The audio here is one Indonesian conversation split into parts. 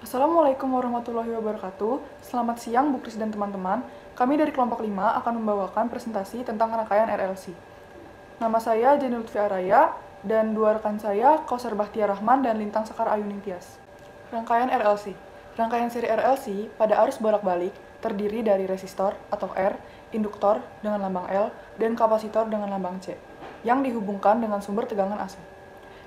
Assalamualaikum warahmatullahi wabarakatuh. Selamat siang Bu Kris dan teman-teman. Kami dari kelompok 5 akan membawakan presentasi tentang rangkaian RLC. Nama saya Jenny Lutfi Araya dan dua rekan saya Kausar Bahtiar Rahman dan Lintang Sekar Ayu Ningtyas. Rangkaian RLC. Rangkaian seri RLC pada arus bolak-balik terdiri dari resistor atau R, induktor dengan lambang L, dan kapasitor dengan lambang C, yang dihubungkan dengan sumber tegangan AC.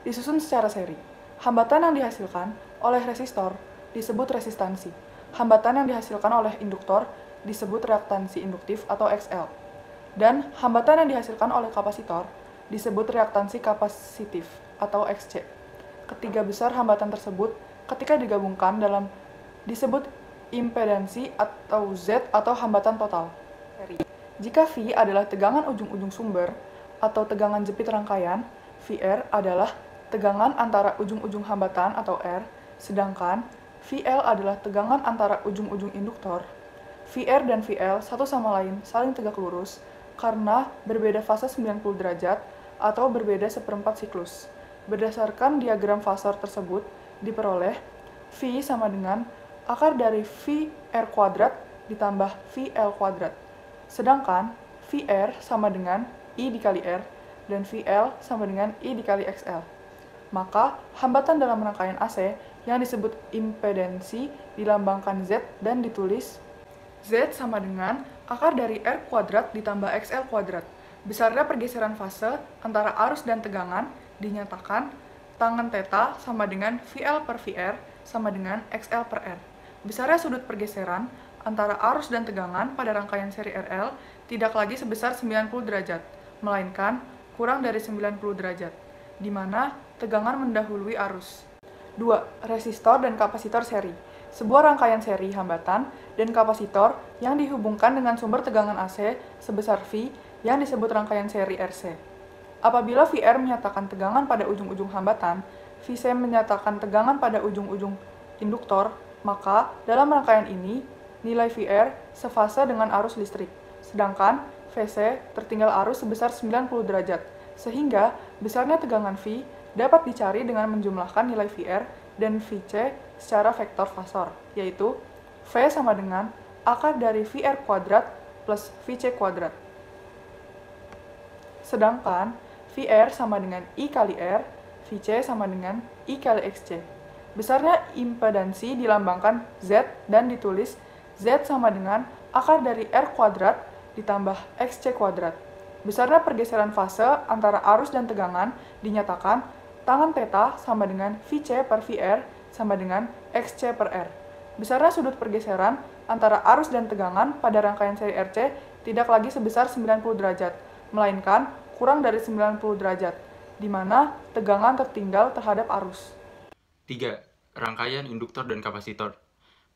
Disusun secara seri. Hambatan yang dihasilkan oleh resistor disebut resistansi. Hambatan yang dihasilkan oleh induktor disebut reaktansi induktif atau XL. Dan hambatan yang dihasilkan oleh kapasitor disebut reaktansi kapasitif atau XC. Ketiga besar hambatan tersebut ketika digabungkan dalam disebut impedansi atau Z atau hambatan total. Jika V adalah tegangan ujung-ujung sumber atau tegangan jepit rangkaian, VR adalah tegangan antara ujung-ujung hambatan atau R, sedangkan VL adalah tegangan antara ujung-ujung induktor. VR dan VL satu sama lain saling tegak lurus karena berbeda fase 90 derajat atau berbeda seperempat siklus. Berdasarkan diagram fasor tersebut diperoleh V sama dengan akar dari VR kuadrat ditambah VL kuadrat. Sedangkan VR sama dengan I dikali R dan VL sama dengan I dikali XL. Maka hambatan dalam rangkaian AC yang disebut impedansi dilambangkan Z dan ditulis Z sama dengan akar dari R kuadrat ditambah XL kuadrat. Besarnya pergeseran fase antara arus dan tegangan dinyatakan tangen theta sama dengan VL per VR sama dengan XL per R. Besarnya sudut pergeseran antara arus dan tegangan pada rangkaian seri RL tidak lagi sebesar 90 derajat, melainkan kurang dari 90 derajat, di mana tegangan mendahului arus. 2. Resistor dan kapasitor seri. Sebuah rangkaian seri hambatan dan kapasitor yang dihubungkan dengan sumber tegangan AC sebesar V yang disebut rangkaian seri RC. Apabila VR menyatakan tegangan pada ujung-ujung hambatan, VC menyatakan tegangan pada ujung-ujung induktor, maka dalam rangkaian ini, nilai VR sefase dengan arus listrik, sedangkan VC tertinggal arus sebesar 90 derajat, sehingga besarnya tegangan V dapat dicari dengan menjumlahkan nilai VR dan VC secara vektor fasor, yaitu V sama dengan akar dari VR kuadrat plus VC kuadrat. Sedangkan VR sama dengan I kali R, VC sama dengan I kali XC. Besarnya impedansi dilambangkan Z dan ditulis Z sama dengan akar dari R kuadrat ditambah XC kuadrat. Besarnya pergeseran fase antara arus dan tegangan dinyatakan tangen theta sama dengan VC per VR sama dengan XC per R. Besarnya sudut pergeseran antara arus dan tegangan pada rangkaian seri RC tidak lagi sebesar 90 derajat, melainkan kurang dari 90 derajat, di mana tegangan tertinggal terhadap arus. 3. Rangkaian induktor dan kapasitor.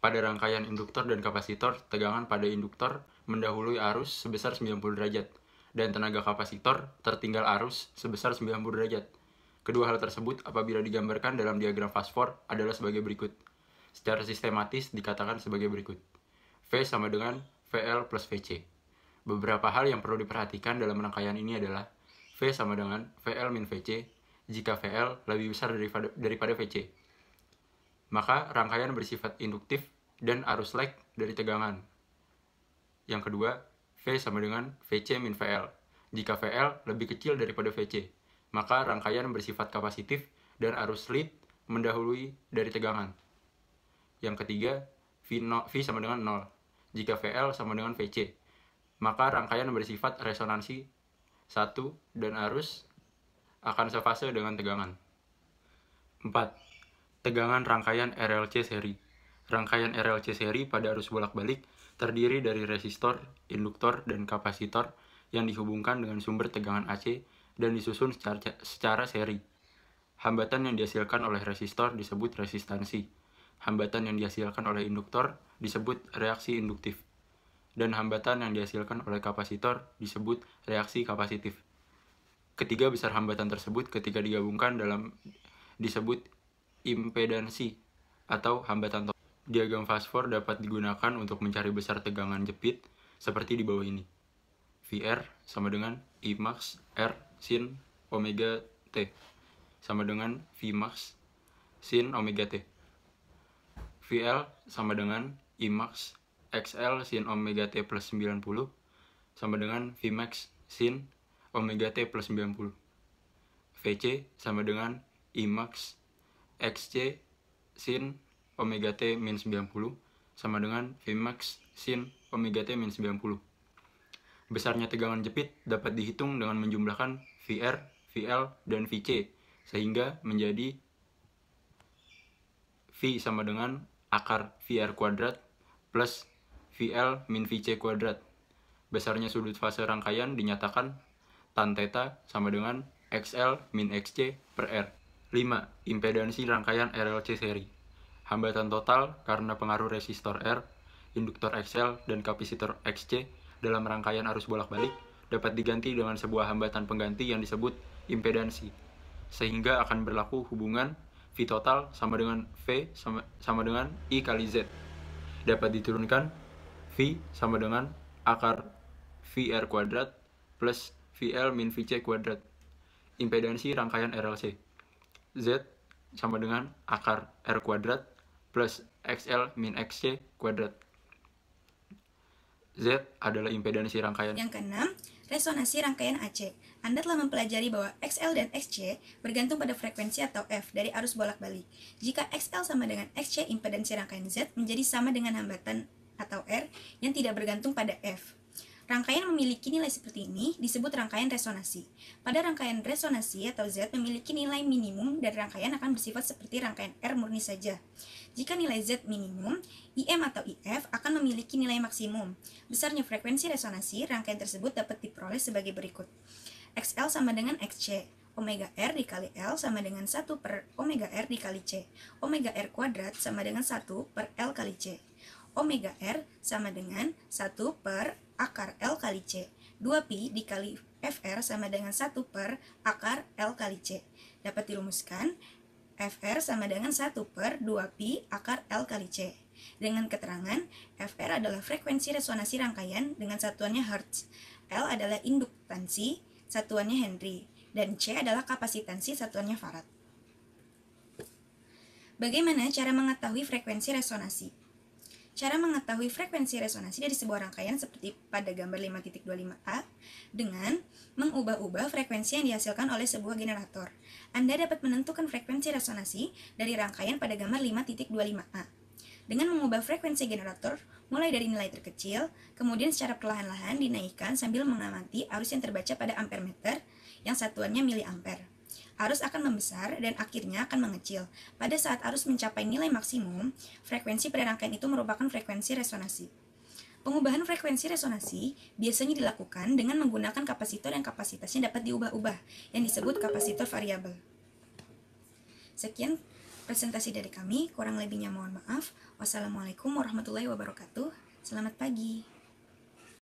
Pada rangkaian induktor dan kapasitor, tegangan pada induktor mendahului arus sebesar 90 derajat, dan tenaga kapasitor tertinggal arus sebesar 90 derajat. Kedua hal tersebut apabila digambarkan dalam diagram fase adalah sebagai berikut. Secara sistematis dikatakan sebagai berikut. V sama dengan VL plus VC. Beberapa hal yang perlu diperhatikan dalam rangkaian ini adalah V sama dengan VL min VC jika VL lebih besar daripada VC. Maka rangkaian bersifat induktif dan arus lag dari tegangan. Yang kedua, V sama dengan VC min VL. Jika VL lebih kecil daripada VC, maka rangkaian bersifat kapasitif dan arus lead mendahului dari tegangan. Yang ketiga, V sama dengan 0. Jika VL sama dengan VC, maka rangkaian bersifat resonansi 1 dan arus akan sefase dengan tegangan. 4. Tegangan rangkaian RLC seri. Rangkaian RLC seri pada arus bolak-balik terdiri dari resistor, induktor, dan kapasitor yang dihubungkan dengan sumber tegangan AC dan disusun secara seri. Hambatan yang dihasilkan oleh resistor disebut resistansi. Hambatan yang dihasilkan oleh induktor disebut reaksi induktif. Dan hambatan yang dihasilkan oleh kapasitor disebut reaksi kapasitif. Ketiga besar hambatan tersebut ketika digabungkan disebut impedansi atau hambatan total. Diagram fase dapat digunakan untuk mencari besar tegangan jepit seperti di bawah ini. VR sama dengan I max R sin omega T sama dengan V max sin omega T. VL sama dengan Imax XL sin omega T plus 90 sama dengan Vmax sin omega T plus 90. VC sama dengan Imax XC sin omega T min 90 sama dengan Vmax sin omega T min 90. Besarnya tegangan jepit dapat dihitung dengan menjumlahkan VR, VL, dan VC, sehingga menjadi V sama dengan akar VR kuadrat plus VL min VC kuadrat. Besarnya sudut fase rangkaian dinyatakan tan theta sama dengan XL min XC per R. 5. Impedansi rangkaian RLC seri. Hambatan total karena pengaruh resistor R, induktor XL, dan kapasitor XC dalam rangkaian arus bolak-balik dapat diganti dengan sebuah hambatan pengganti yang disebut impedansi, sehingga akan berlaku hubungan V total sama dengan V sama dengan I kali Z. Dapat diturunkan V sama dengan akar VR kuadrat plus VL min VC kuadrat. Impedansi rangkaian RLC. Z sama dengan akar R kuadrat plus XL min XC kuadrat. Z adalah impedansi rangkaian. Yang keenam, resonansi rangkaian AC. Anda telah mempelajari bahwa XL dan XC bergantung pada frekuensi atau F dari arus bolak-balik. Jika XL sama dengan XC, impedansi rangkaian Z menjadi sama dengan hambatan atau R yang tidak bergantung pada F. Rangkaian memiliki nilai seperti ini disebut rangkaian resonansi. Pada rangkaian resonansi atau Z memiliki nilai minimum dan rangkaian akan bersifat seperti rangkaian R murni saja. Jika nilai Z minimum, IM atau IF akan memiliki nilai maksimum. Besarnya frekuensi resonansi rangkaian tersebut dapat diperoleh sebagai berikut. XL sama dengan XC. Omega R dikali L sama dengan 1 per omega R dikali C. Omega R kuadrat sama dengan 1 per L kali C. Omega R sama dengan 1 per akar L kali C. 2pi dikali FR sama dengan 1 per akar L kali C. Dapat dirumuskan, FR sama dengan 1 per 2pi akar L kali C. Dengan keterangan, FR adalah frekuensi resonansi rangkaian dengan satuannya Hertz. L adalah induktansi, satuannya Henry. Dan C adalah kapasitansi, satuannya Farad. Bagaimana cara mengetahui frekuensi resonansi? Cara mengetahui frekuensi resonansi dari sebuah rangkaian seperti pada gambar 5.25a dengan mengubah-ubah frekuensi yang dihasilkan oleh sebuah generator. Anda dapat menentukan frekuensi resonansi dari rangkaian pada gambar 5.25a. Dengan mengubah frekuensi generator mulai dari nilai terkecil, kemudian secara perlahan-lahan dinaikkan sambil mengamati arus yang terbaca pada ampermeter yang satuannya miliampere. Arus akan membesar dan akhirnya akan mengecil. Pada saat arus mencapai nilai maksimum, frekuensi pada rangkaian itu merupakan frekuensi resonansi. Pengubahan frekuensi resonansi biasanya dilakukan dengan menggunakan kapasitor yang kapasitasnya dapat diubah-ubah, yang disebut kapasitor variabel. Sekian presentasi dari kami, kurang lebihnya mohon maaf. Wassalamualaikum warahmatullahi wabarakatuh. Selamat pagi.